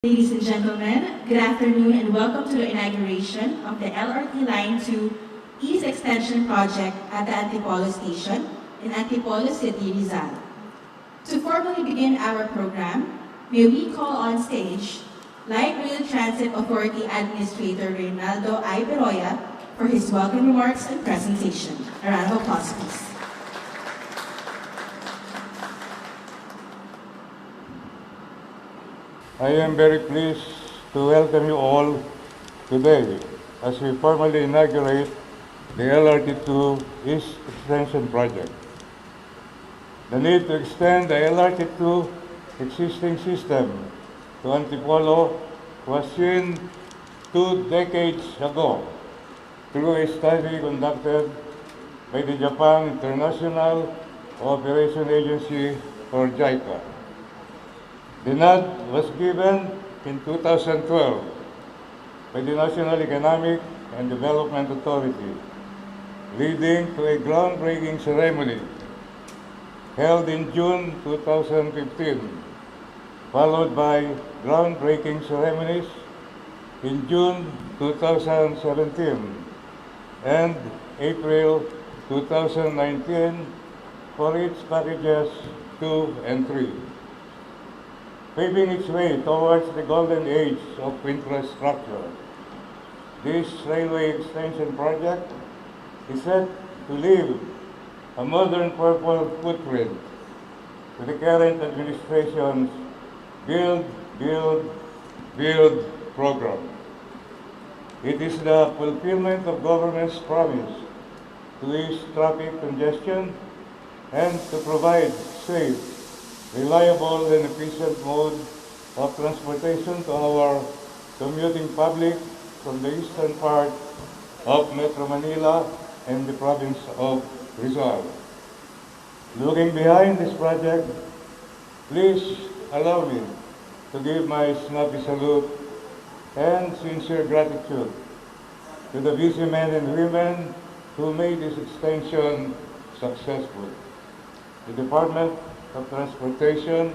Ladies and gentlemen, good afternoon and welcome to the inauguration of the LRT Line 2 East Extension Project at the Antipolo Station in Antipolo City, Rizal. To formally begin our program, may we call on stage Light Rail Transit Authority Administrator Reynaldo I. Beroya for his welcome remarks and presentation. A round of applause, please. I am very pleased to welcome you all today as we formally inaugurate the LRT2 East Extension Project. The need to extend the LRT2 existing system to Antipolo was seen 2 decades ago through a study conducted by the Japan International Cooperation Agency, or JICA. The nod was given in 2012 by the National Economic and Development Authority, leading to a groundbreaking ceremony held in June 2015, followed by groundbreaking ceremonies in June 2017 and April 2019 for its packages 2 and 3. Paving its way towards the golden age of infrastructure. This railway extension project is set to leave a modern purple footprint to the current administration's Build, Build, Build program. It is the fulfillment of government's promise to ease traffic congestion and to provide safe, reliable and efficient mode of transportation to our commuting public from the eastern part of Metro Manila and the province of Rizal. Looking behind this project, please allow me to give my snappy salute and sincere gratitude to the busy men and women who made this extension successful. The Department of Transportation,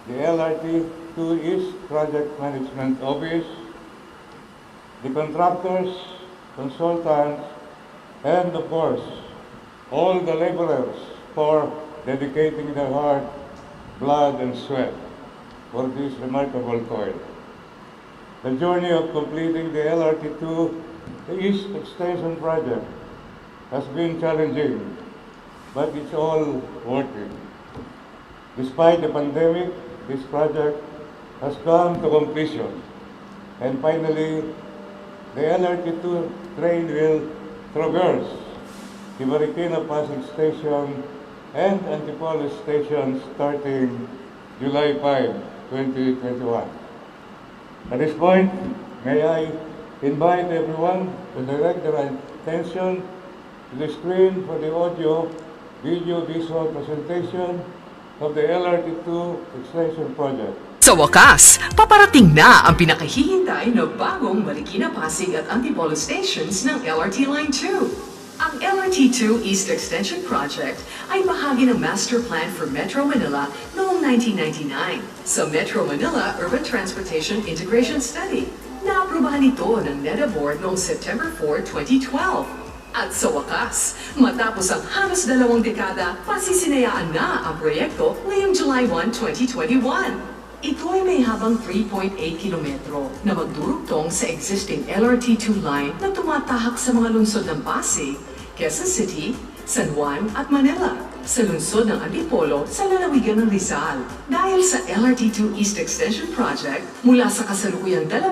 the LRT2 East Project Management Office, the contractors, consultants, and of course, all the laborers for dedicating their heart, blood, and sweat for this remarkable toil. The journey of completing the LRT2, the East Extension Project, has been challenging, but it's all worth it. Despite the pandemic, this project has come to completion. And finally, the LRT2 train will traverse the Marikina Pasig Station and Antipolo Station starting July 5, 2021. At this point, may I invite everyone to direct their attention to the screen for the audio, video, visual presentation of the LRT2 Extension Project. Sa wakas, paparating na ang pinakahihintay na bagong Marikina, Pasig at Antipolo Stations ng LRT Line 2. Ang LRT2 East Extension Project ay bahagi ng Master Plan for Metro Manila noong 1999 sa Metro Manila Urban Transportation Integration Study. Naaprubahan ito ng NEDA Board noong September 4, 2012. At sa wakas, matapos ang halos 2 dekada, pasisinayaan na ang proyekto ngayong July 1, 2021. Ito ay may habang 3.8 kilometro na magdurugtong sa existing LRT2 line na tumatahak sa mga lungsod ng Pasig, Quezon City, San Juan at Manila, sa lungsod ng Antipolo sa lalawigan ng Rizal. Dahil sa LRT2 East Extension Project, mula sa kasalukuyang 2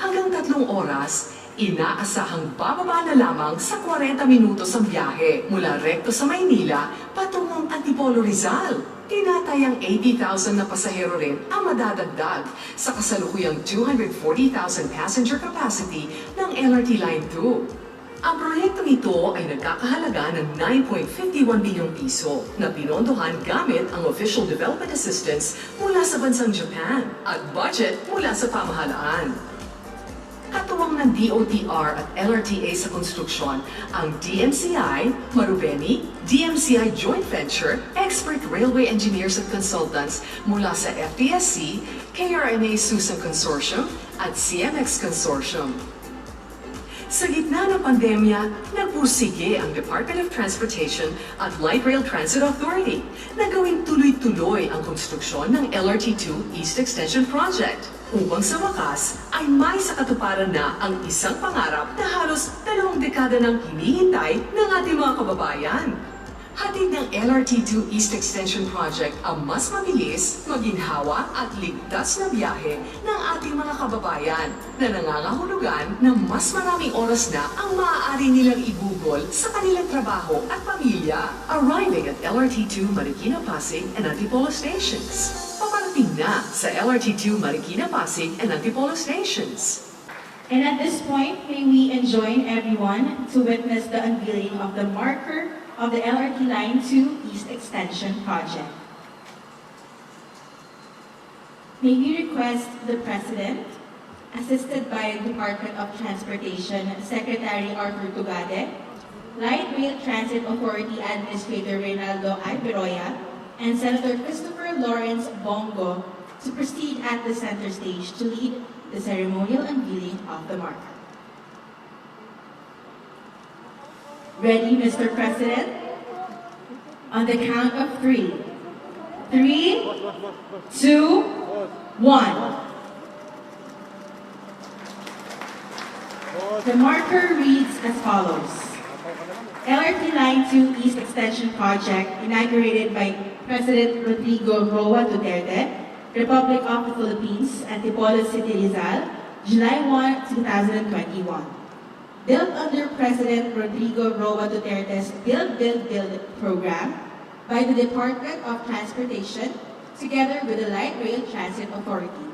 hanggang 3 oras, inaasahang bababa na lamang sa 40 minutos ang biyahe mula Recto sa Maynila patungong Antipolo, Rizal. Tinatayang 80,000 na pasahero rin ang madadagdag sa kasalukuyang 240,000 passenger capacity ng LRT Line 2. Ang proyektong ito ay nagkakahalaga ng 9.51 bilyong piso na pinondohan gamit ang Official Development Assistance mula sa bansang Japan at budget mula sa pamahalaan. Katuwang ng DOTr at LRTA sa konstruksyon, ang DMCI, Marubeni, DMCI Joint Venture, expert railway engineers at consultants mula sa FTSC, KRNA Susang Consortium at CMX Consortium. Sa gitna ng pandemya, nagpursige ang Department of Transportation at Light Rail Transit Authority na gawing tuloy-tuloy ang konstruksyon ng LRT2 East Extension Project upang sa wakas ay may sa katuparan na ang isang pangarap na halos 2 dekada nang hinihintay ng ating mga kababayan. Hatid ng LRT2 East Extension Project ang mas mabilis, maginhawa at ligtas na biyahe ng ating mga kababayan na nangangahulugan na mas maraming oras na ang maaari nilang ibugol sa kanilang trabaho at pamilya. Arriving at LRT2 Marikina Pasig and Antipolo Stations. Paparating na sa LRT2 Marikina Pasig and Antipolo Stations. And at this point, may we enjoin everyone to witness the unveiling of the marker of the LRT Line 2 East Extension Project. May we request the President, assisted by Department of Transportation Secretary Arthur Tugade, Light Rail Transit Authority Administrator Reynaldo Alberoya, and Senator Christopher Lawrence Bongo to proceed at the center stage to lead the ceremonial unveiling of the marker. Ready, Mr. President? On the count of 3. 3, 2, 1. The marker reads as follows. LRT Line 2 East Extension Project inaugurated by President Rodrigo Roa Duterte, Republic of the Philippines, Antipolo City, Rizal, July 1, 2021. Built under President Rodrigo Roa Duterte's Build, Build, Build program by the Department of Transportation together with the Light Rail Transit Authority.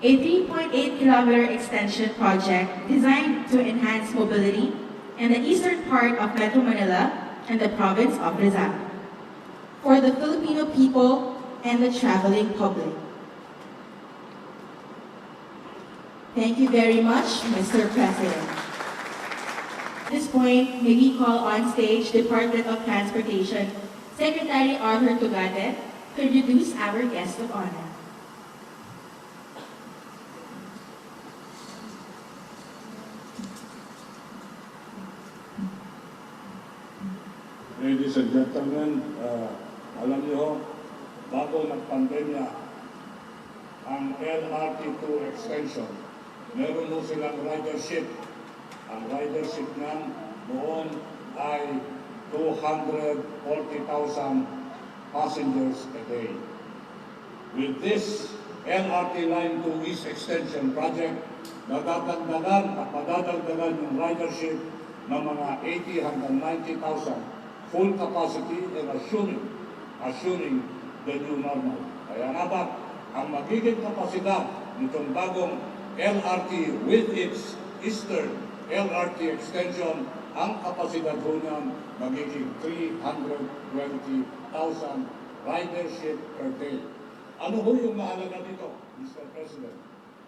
A 3.8-kilometer extension project designed to enhance mobility in the eastern part of Metro Manila and the province of Rizal for the Filipino people and the traveling public. Thank you very much, Mr. President. At this point, may we call on stage Department of Transportation Secretary Arthur Tugade to introduce our guest of honor. Ladies and gentlemen, alam niyo, bago nagpandemya, ang LRT2 extension, meron mo silang ridership. Ang ridership niyan noon ay 240,000 passengers a day. With this LRT Line 2 East Extension Project, nadadagdagan at madadagdagan yung ridership ng mga 80 hanggang 90,000 full capacity and assuming the new normal. Kaya naman, ang magiging kapasidad nitong bagong LRT with its Eastern LRT extension, ang kapasidad po niyan magiging 320,000 ridership per day. Ano ho yung mahalaga dito, Mr. President?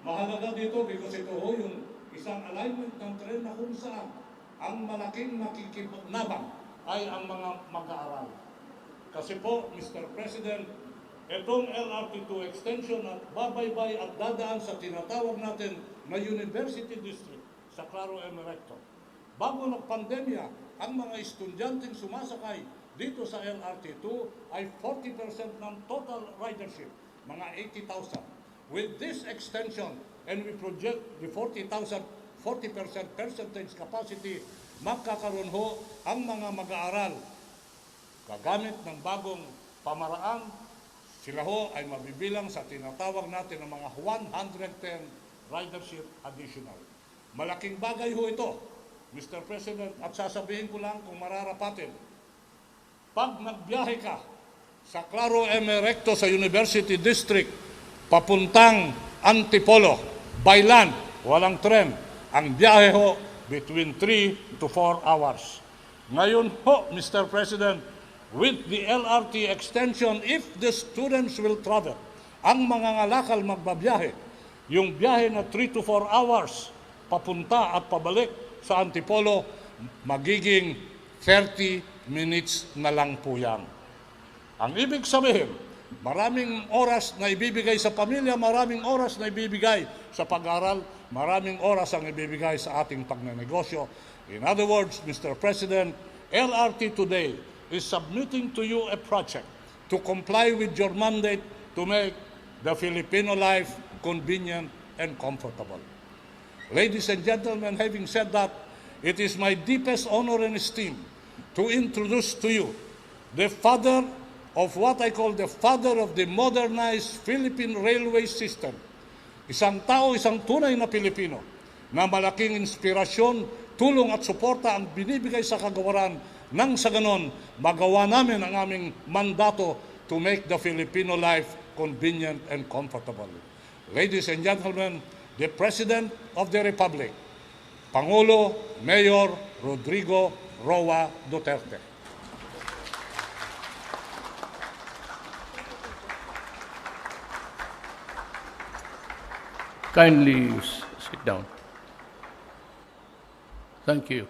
Mahalaga dito because ito ho yung isang alignment ng tren na kung saan ang malaking makikipaglaban ay ang mga mag-aaral. Kasi po, Mr. President, itong LRT2 extension at babaybay at dadaan sa tinatawag natin na University District sa Recto. Bago nagpandemya, ang mga estudyanteng sumasakay dito sa LRT2 ay 40% ng total ridership, mga 80,000. With this extension, and we project the 40% percentage capacity, magkakaroon ho ang mga mag-aaral. Gagamit ng bagong pamaraan, sila ho ay mabibilang sa tinatawag natin ng mga 110 ridership additional. Malaking bagay ho ito, Mr. President, at sasabihin ko lang kung mararapatin. Pag nagbiyahe ka sa Recto sa University District, papuntang Antipolo, by land, walang tren, ang biyahe ho between 3 to 4 hours. Ngayon ho, Mr. President, with the LRT extension, if the students will travel, ang mga ngalakal magbabiyahe, Yung biyahe na 3 to 4 hours papunta at pabalik sa Antipolo, magiging 30 minutes na lang po yan. Ang ibig sabihin, maraming oras na ibibigay sa pamilya, maraming oras na ibibigay sa pag-aaral, maraming oras ang ibibigay sa ating pagnenegosyo. In other words, Mr. President, LRT today is submitting to you a project to comply with your mandate to make the Filipino life convenient and comfortable. Ladies and gentlemen, having said that, it is my deepest honor and esteem to introduce to you the father of what I call the father of the modernized Philippine railway system. Isang tao, isang tunay na Pilipino na malaking inspirasyon, tulong at suporta ang binibigay sa kagawaran nang sa ganon magawa namin ang aming mandato to make the Filipino life convenient and comfortable. Ladies and gentlemen, the President of the Republic, Pangulo Mayor Rodrigo Roa Duterte. Kindly sit down. Thank you.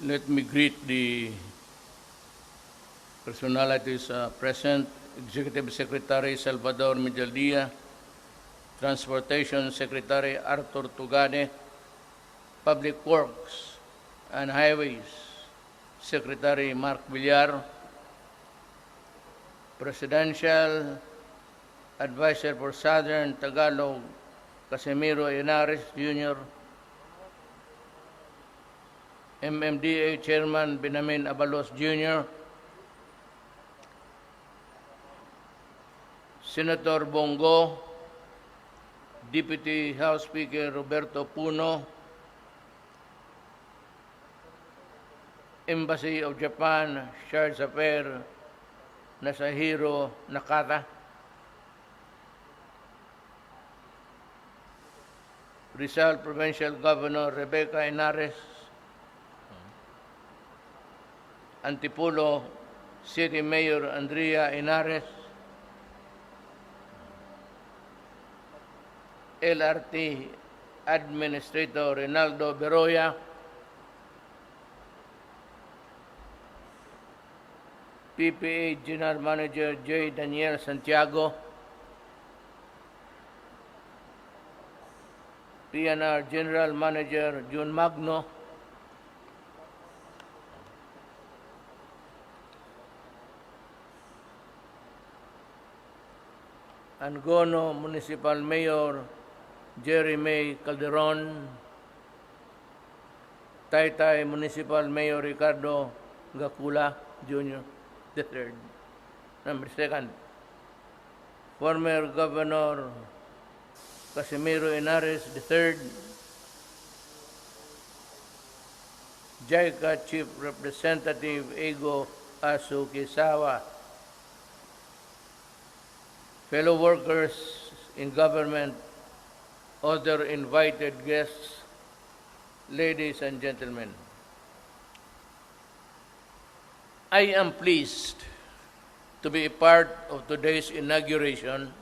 Let me greet the personalities present. Executive Secretary Salvador Medjaldia, Transportation Secretary Arthur Tugane, Public Works and Highways Secretary Mark Villar, Presidential Advisor for Southern Tagalog Casimiro Henares Jr., MMDA Chairman Benjamin Abalos Jr., Senator Bongo, Deputy House Speaker Roberto Puno, Embassy of Japan, Charge Affair Nasahiro Nakata, Rizal Provincial Governor Rebecca Henares, Antipolo City Mayor Andrea Henares, LRT Administrator Rinaldo Beroya, PPA General Manager J. Daniel Santiago, PNR General Manager Jun Magno, Angono Municipal Mayor Jerry May Calderon, Taytay Municipal Mayor Ricardo Gacula Jr. the third. Number second, former Governor Casimiro Henares the third, JICA Chief Representative Ego Asukisawa, fellow workers in government, other invited guests, ladies and gentlemen. I am pleased to be a part of today's inauguration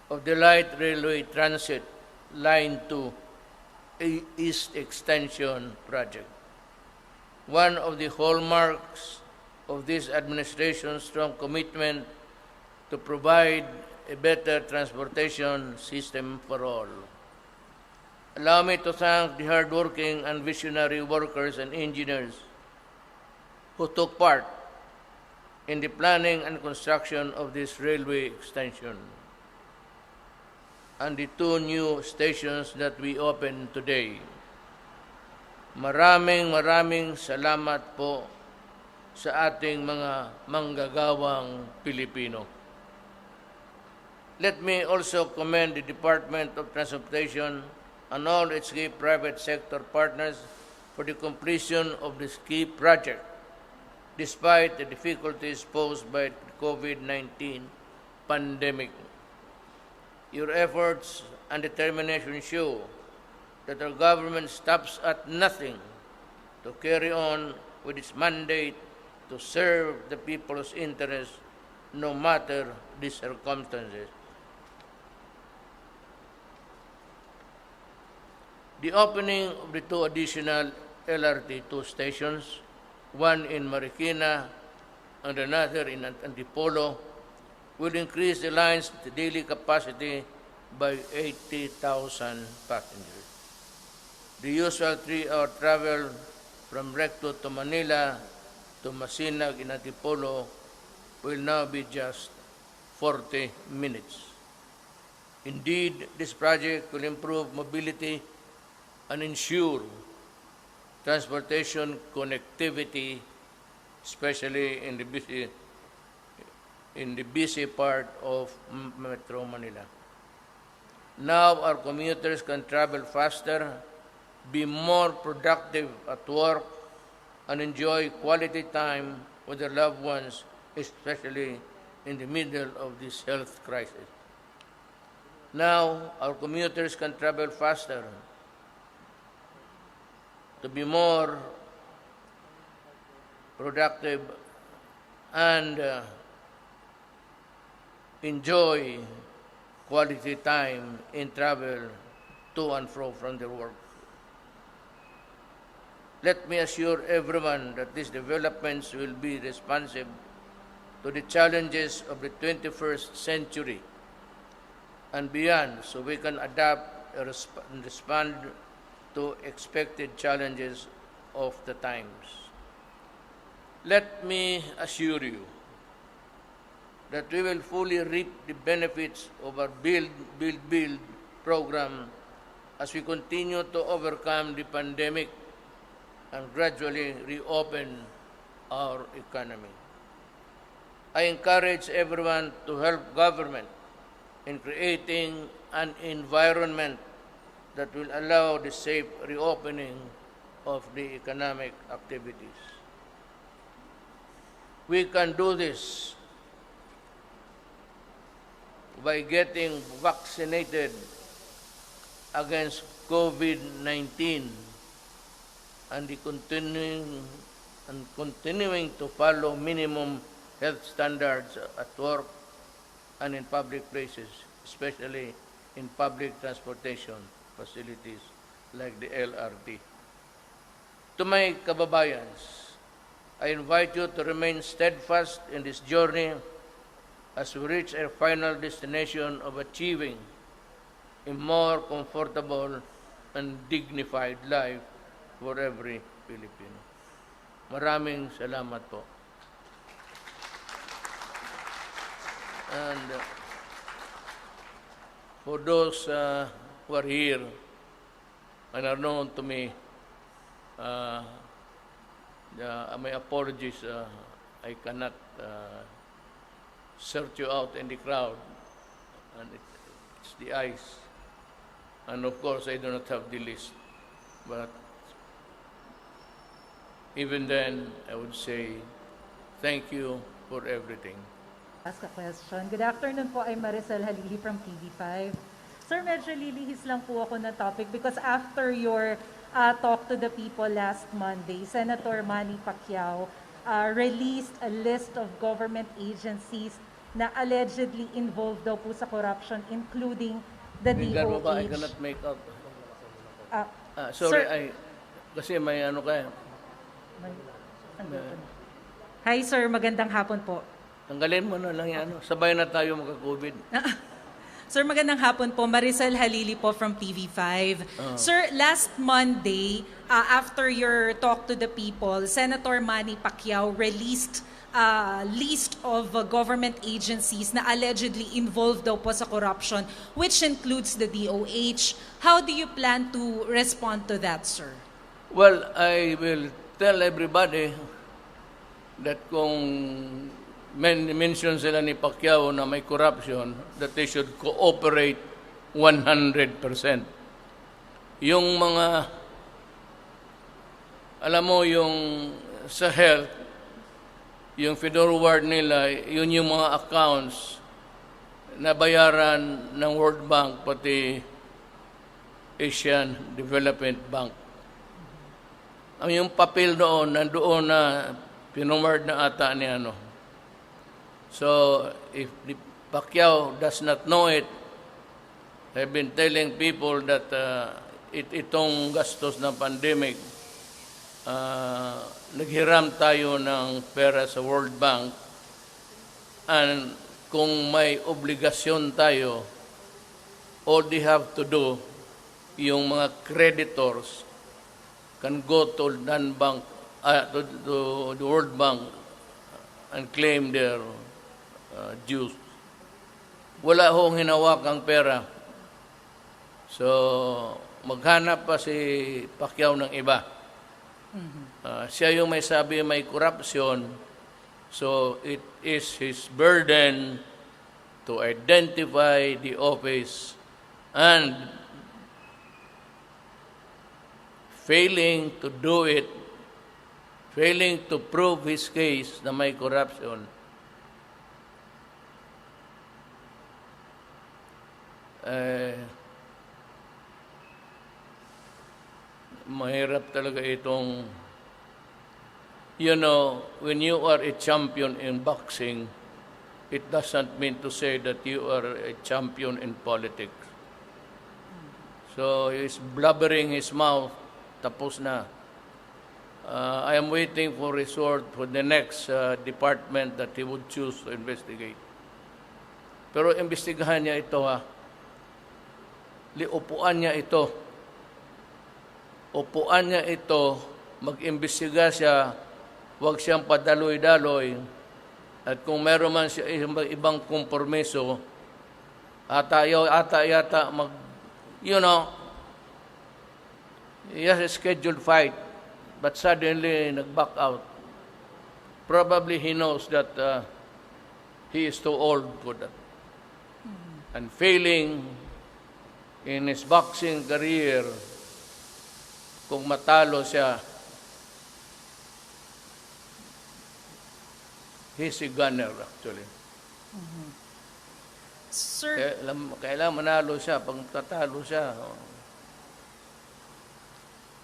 of the Light Railway Transit Line 2 East Extension Project. One of the hallmarks of this administration's strong commitment to provide a better transportation system for all. Allow me to thank the hardworking and visionary workers and engineers who took part in the planning and construction of this railway extension and the two new stations that we opened today. Maraming salamat po sa ating mga manggagawang Pilipino. Let me also commend the Department of Transportation and all its key private sector partners for the completion of this key project, despite the difficulties posed by the COVID-19 pandemic. Your efforts and determination show that our government stops at nothing to carry on with its mandate to serve the people's interests no matter the circumstances. The opening of the 2 additional LRT2 stations, one in Marikina and another in Antipolo, will increase the line's daily capacity by 80,000 passengers. The usual 3-hour travel from Recto to Manila to Masinag in Antipolo will now be just 40 minutes. Indeed, this project will improve mobility and ensure transportation connectivity, especially in the busy part of Metro Manila. Now our commuters can travel faster, be more productive at work, and enjoy quality time with their loved ones, especially in the middle of this health crisis. Now our commuters can travel faster, to be more productive and enjoy quality time in travel to and fro from their work. Let me assure everyone that these developments will be responsive to the challenges of the 21st century and beyond, so we can adapt and respond to expected challenges of the times. Let me assure you that we will fully reap the benefits of our Build program as we continue to overcome the pandemic and gradually reopen our economy. I encourage everyone to help government in creating an environment that will allow the safe reopening of the economic activities. We can do this by getting vaccinated against COVID-19 and continuing to follow minimum health standards at work and in public places, especially in public transportation facilities like the LRT. To my kababayans, I invite you to remain steadfast in this journey as we reach our final destination of achieving a more comfortable and dignified life for every Filipino. Maraming salamat po. And for those who are here and are known to me, my apologies, I cannot search you out in the crowd, and it's the eyes. And of course, I do not have the list. But even then, I would say thank you for everything. Ask a question. Good afternoon po, I'm Rizal from TV5. Sir, medyo lilihis lang po ako na topic because after your talk to the people last Monday, Senator Manny Pacquiao released a list of government agencies na allegedly involved daw po sa corruption, including the DOTr. I cannot make out. Sir, Sorry, kasi may ano kaya. Hi sir, magandang hapon po. Tanggalin mo na lang yan. Sabay na tayo magka-COVID. Sir, magandang hapon po. Marisol Halili po from TV5. Sir, last Monday, after your talk to the people, Senator Manny Pacquiao released a list of government agencies na allegedly involved daw po sa corruption, which includes the DOH. How do you plan to respond to that, sir? Well, I will tell everybody that kung mention sila ni Pacquiao na may corruption, that they should cooperate 100%. Yung mga, alam mo, yung sa health, yung forward nila, yun yung mga accounts na bayaran ng World Bank pati Asian Development Bank. Ang yung papel doon, nandoon na pinumard na ata ni ano. So, if the Pacquiao does not know it, I've been telling people that itong gastos ng pandemic, naghiram tayo ng pera sa World Bank, and kung may obligasyon tayo, all they have to do, yung mga creditors can go to non-bank, to the World Bank and claim their dues. Wala hong hinawakang pera. So, maghanap pa si Pacquiao ng iba. Siya yung may sabi may corruption. So, it is his burden to identify the office, and failing to do it, failing to prove his case na may corruption, mahirap talaga itong, you know, when you are a champion in boxing, it doesn't mean to say that you are a champion in politics. So he's blubbering his mouth, tapos na. I am waiting for resort for the next department that he would choose to investigate. Pero imbestigahan niya ito, ha. Upuan niya ito. Upuan niya ito, mag-imbestiga siya, huwag siyang padaloy-daloy, at kung meron man siya ibang kompromiso, ata yata you know, he has a scheduled fight, but suddenly nag-back out. Probably he knows that he is too old for that. And failing in his boxing career, kung matalo siya, he's a gunner actually. Sir, Kailangan manalo siya, pag tatalo siya.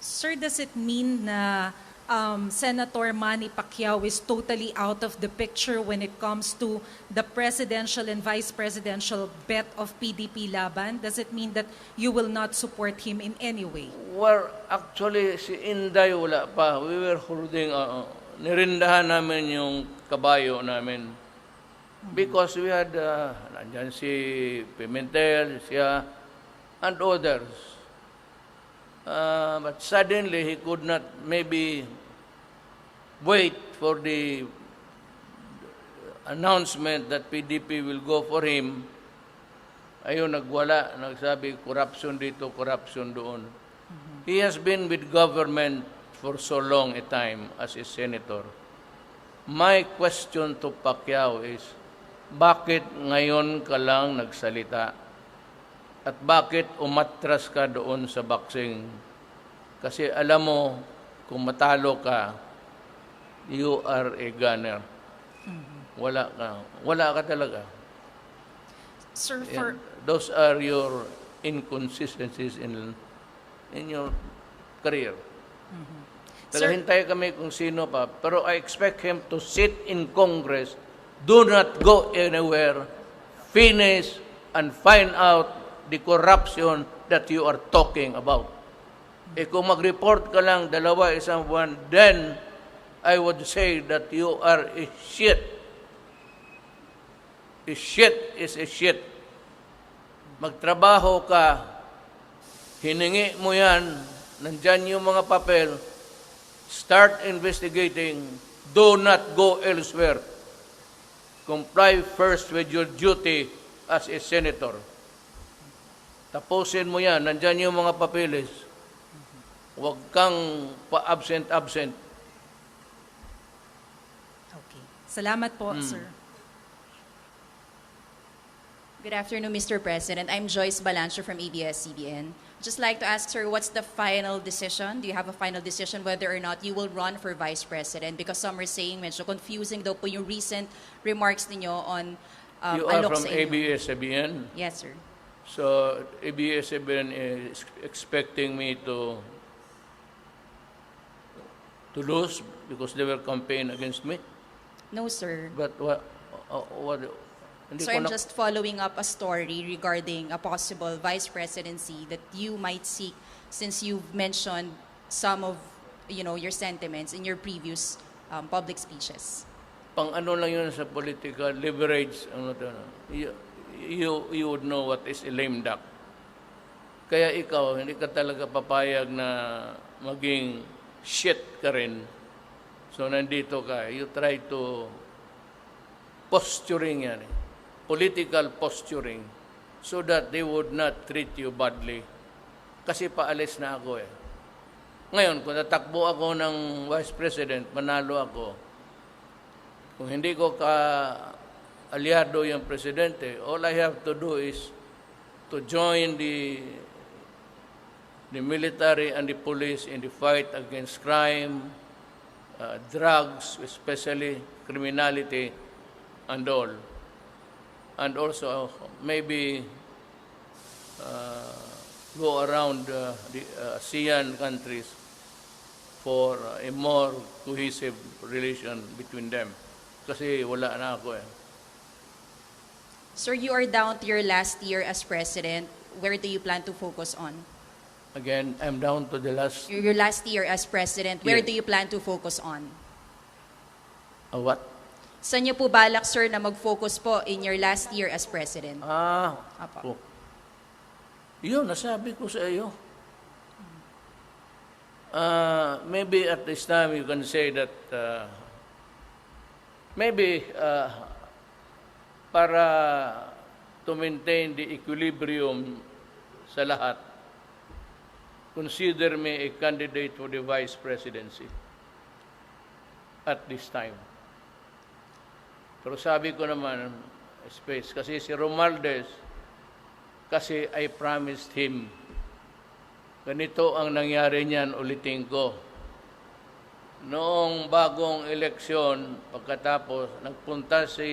Sir, does it mean na Senator Manny Pacquiao is totally out of the picture when it comes to the presidential and vice presidential bet of PDP Laban? Does it mean that you will not support him in any way? Well, actually, si Inday wala pa. We were holding, nirindahan namin yung kabayo namin. Because we had, nandyan si Pimentel, siya, and others. But suddenly, he could not maybe wait for the announcement that PDP will go for him. Ayun, nagwala, nagsabi, corruption dito, corruption doon. He has been with government for so long a time as a senator. My question to Pacquiao is, bakit ngayon ka lang nagsalita? At bakit umatras ka doon sa boxing? Kasi alam mo, kung matalo ka, you are a gunner. Wala ka talaga. Sir, Yan. Those are your inconsistencies in your career. Sir, Hintay kami kung sino pa, pero I expect him to sit in Congress, do not go anywhere, finish, and find out the corruption that you are talking about. Kung mag-report ka lang, isang buwan, then I would say that you are a shit. A shit is a shit. Magtrabaho ka, hiningi mo yan, nandyan yung mga papel, start investigating, do not go elsewhere. Comply first with your duty as a senator. Tapusin mo yan, nandyan yung mga papeles. Huwag kang pa-absent. okay. Salamat po, sir. Good afternoon, Mr. President. I'm Joyce Balancho from ABS-CBN. Just like to ask, sir, what's the final decision? Do you have a final decision whether or not you will run for Vice President? Because some are saying medyo confusing daw po yung recent remarks ninyo on You are alok from sa inyo. ABS-CBN? Yes, sir. So, ABS-CBN is expecting me to lose because they were campaign against me. No, sir. But what hindi So ko I'm na, just following up a story regarding a possible vice presidency that you might seek, since you've mentioned some of your sentiments in your previous public speeches. pang ano lang yun sa political leverage, ano to, you would know what is a lame duck. Kaya ikaw, hindi ka talaga papayag na maging shit ka rin. So nandito ka, you try to posturing yan, political posturing, so that they would not treat you badly. Kasi paalis na ako eh. Ngayon, kung tatakbo ako ng vice president, manalo ako, kung hindi ko ka-aliado yung presidente, all I have to do is to join the military and the police in the fight against crime, drugs, especially criminality, and all. And also maybe go around the ASEAN countries for a more cohesive relation between them. Kasi wala na ako eh. Sir, you are down to your last year as president. Where do you plan to focus on? Again, I'm down to the last... Your last year as president, where Yes. do you plan to focus on? what? Saan niyo po balak, sir, na mag-focus po in your last year as president? Oh. Apo. Yun, nasabi ko sa iyo. Maybe at this time you can say that maybe para to maintain the equilibrium sa lahat, consider me a candidate for the vice presidency at this time. Pero sabi ko naman, space, kasi si Romualdez, kasi I promised him, ganito ang nangyari niyan, ulitin ko. Noong bagong eleksyon, pagkatapos, nagpunta si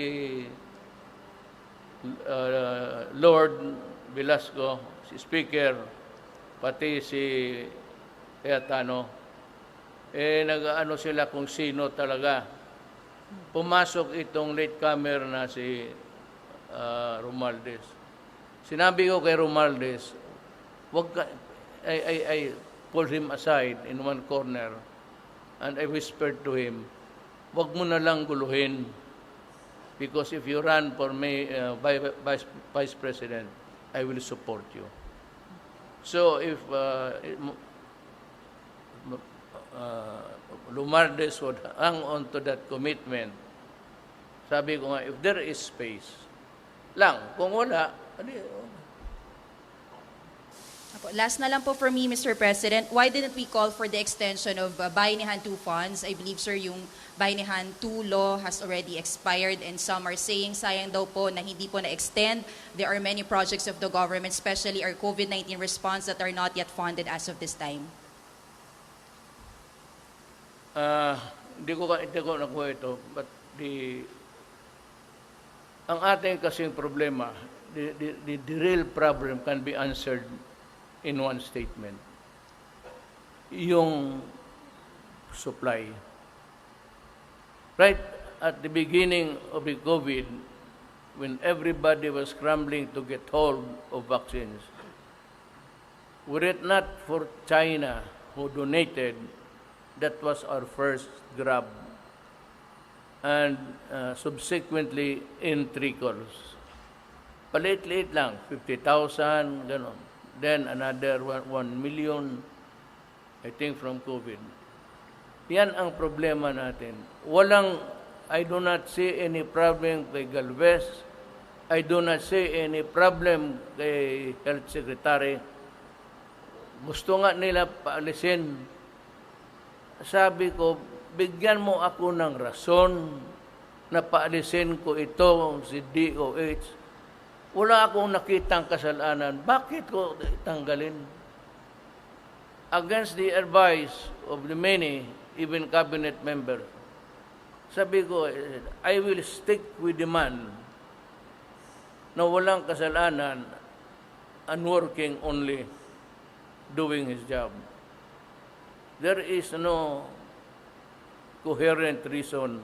Lord Velasco, si Speaker, pati si Cayetano, nag-ano sila kung sino talaga. Pumasok itong latecomer na si Romualdez. Sinabi ko kay Romualdez, wag ka, I pulled him aside in one corner and I whispered to him, wag mo na lang guluhin because if you run for vice president, I will support you. So if Romualdez would hang on to that commitment, sabi ko nga, if there is space lang, kung wala, Last na lang po for me, Mr. President, why didn't we call for the extension of Bayanihan 2 funds? I believe, sir, yung Bayanihan 2 law has already expired and some are saying sayang daw po na hindi po na-extend. There are many projects of the government, especially our COVID-19 response, that are not yet funded as of this time. Hindi ko nakuha ito, but ang ating kasing problema, the real problem can be answered in one statement. Yung supply. Right at the beginning of the COVID, when everybody was scrambling to get hold of vaccines, were it not for China who donated, that was our first grab. And subsequently in trickles. Palit-liit lang, 50,000, gano'n. Then another 1 million, I think, from COVID. Yan ang problema natin. I do not see any problem kay Galvez. I do not see any problem kay Health Secretary. Gusto nga nila paalisin. Sabi ko, bigyan mo ako ng rason na paalisin ko ito, si DOH. Wala akong nakitang kasalanan. Bakit ko tanggalin? Against the advice of the many, even cabinet members, sabi ko, I will stick with the man na walang kasalanan and working only, doing his job. There is no coherent reason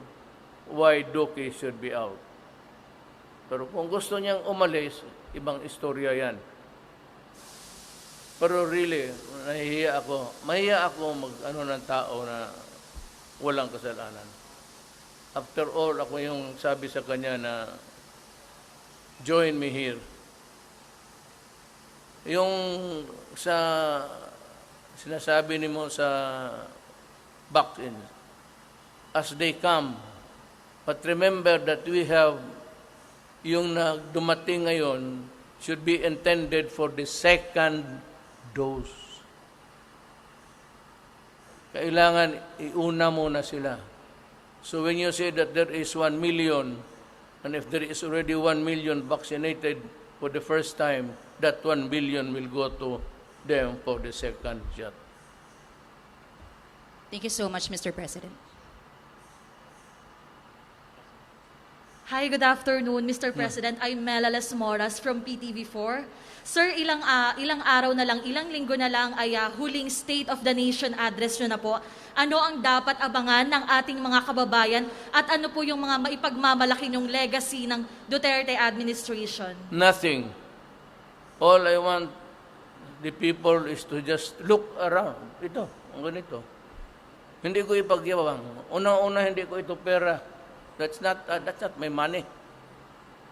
why Duque should be out. Pero kung gusto niyang umalis, ibang istorya yan. Pero really, nahihiya ako. Mahiya ako mag-ano ng tao na walang kasalanan. After all, ako yung sabi sa kanya na join me here. Yung sa sinasabi ni mo sa back-in, as they come, but remember that we have yung dumating ngayon should be intended for the second dose. Kailangan iuna muna sila. So when you say that there is 1 million, and if there is already 1 million vaccinated for the first time, that 1 billion will go to them for the second shot. Thank you so much, Mr. President. Hi, good afternoon, Mr. President. I'm Mela Las Moras from PTV4. Sir, ilang araw na lang, ilang linggo na lang ay huling State of the Nation address nyo na po. Ano ang dapat abangan ng ating mga kababayan at ano po yung mga maipagmamalaki yung legacy ng Duterte administration? Nothing. All I want the people is to just look around. Ito, ang ganito. Hindi ko ipagyabang. Una-una, hindi ko ito pera. That's not my money.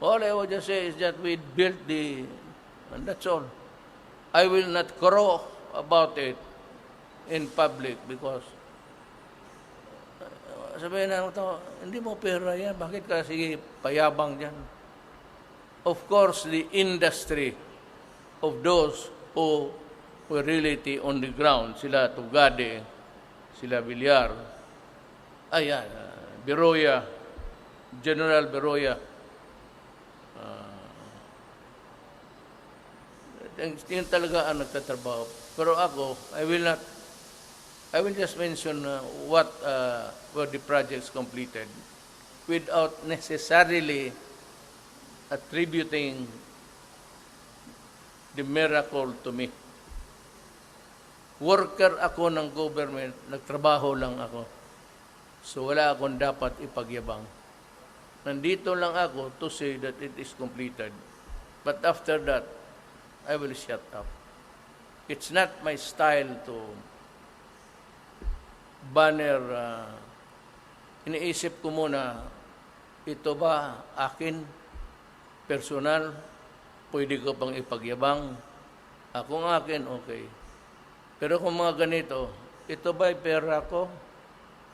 All I would just say is that we built and that's all. I will not crow about it in public because sabihin na ito, hindi mo pera yan. Bakit ka sige payabang dyan? Of course, the industry of those who were really on the ground, sila Tugade, sila Villar, ayan, Beroya, General Beroya, yun talaga ang nagtatrabaho. Pero ako, I will just mention what were the projects completed without necessarily attributing the miracle to me. Worker ako ng government, nagtrabaho lang ako. So wala akong dapat ipagyabang. Nandito lang ako to say that it is completed. But after that, I will shut up. It's not my style to banner. Iniisip ko muna, ito ba akin, personal, pwede ko pang ipagyabang? Ako ng akin, okay. Pero kung mga ganito, ito ba'y pera ko?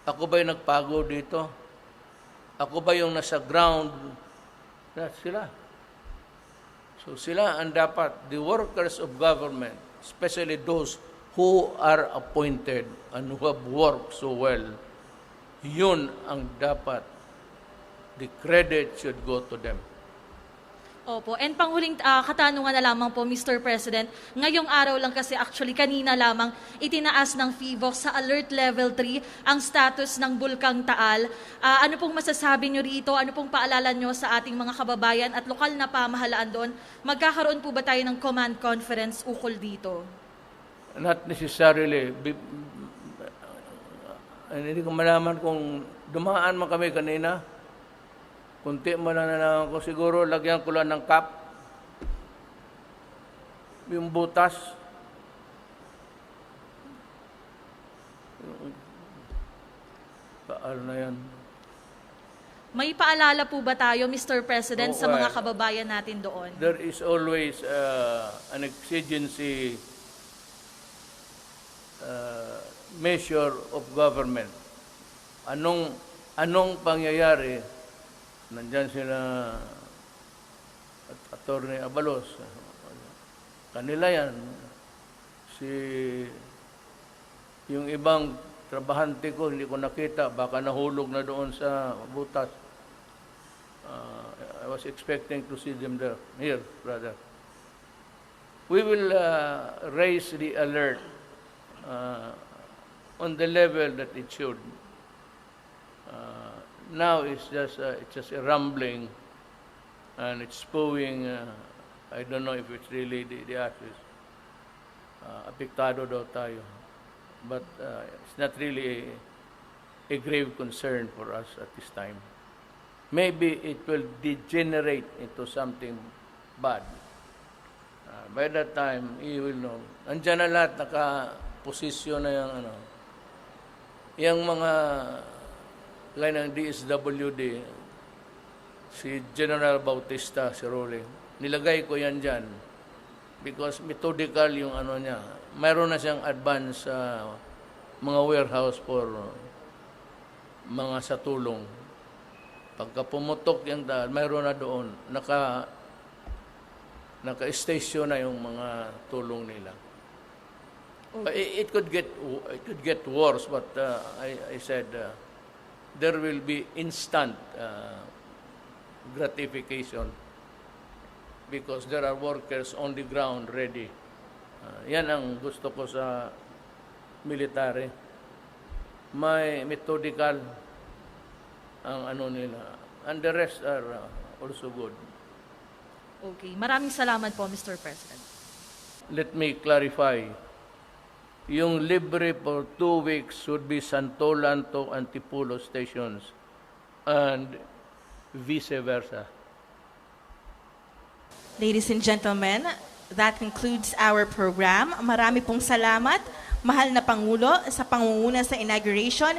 Ako ba'y nagpago dito? Ako ba yung nasa ground? Sila. So sila ang dapat, the workers of government, especially those who are appointed and who have worked so well, yun ang dapat. The credit should go to them. Opo. And panghuling katanungan na lamang po, Mr. President, ngayong araw lang kasi actually kanina lamang itinaas ng FIVOC sa Alert Level 3 ang status ng Bulkang Taal. Ano pong masasabi nyo rito? Ano pong paalala nyo sa ating mga kababayan at lokal na pamahalaan doon? Magkakaroon po ba tayo ng command conference ukol dito? Not necessarily. Hindi ko malaman kung dumaan man kami kanina. Kunti mo lang na lang ako. Siguro, lagyan ko lang ng cap. Yung butas. Paal na yan. May paalala po ba tayo, Mr. President, sa mga kababayan natin doon? There is always an exigency measure of government. Anong pangyayari? Nandyan sila Attorney Abalos. Kanila yan. Yung ibang trabahante ko, hindi ko nakita. Baka nahulog na doon sa butas. I was expecting to see them there. Here, brother. We will raise the alert on the level that it should. Now it's just a rumbling and it's spewing. I don't know if it's really the ashes. Apektado daw tayo. But it's not really a grave concern for us at this time. Maybe it will degenerate into something bad. By that time, you will know. Andiyan na lahat, nakaposisyon na yung mga gaya ng DSWD, si General Bautista, si Rolling. Nilagay ko yan dyan because methodical yung niya. Mayroon na siyang advance mga warehouse for mga satulong. Pagka pumutok yung daan, mayroon na doon. Naka-station na yung mga tulong nila. It could get worse, but I said there will be instant gratification because there are workers on the ground ready. Yan ang gusto ko sa military. May methodical ang nila. And the rest are also good. Okay, maraming salamat po, Mr. President. Let me clarify. Yung libre for 2 weeks should be Santolan to Antipolo stations and vice versa. Ladies and gentlemen, that concludes our program. Marami pong salamat, mahal na Pangulo, sa pangunguna sa inauguration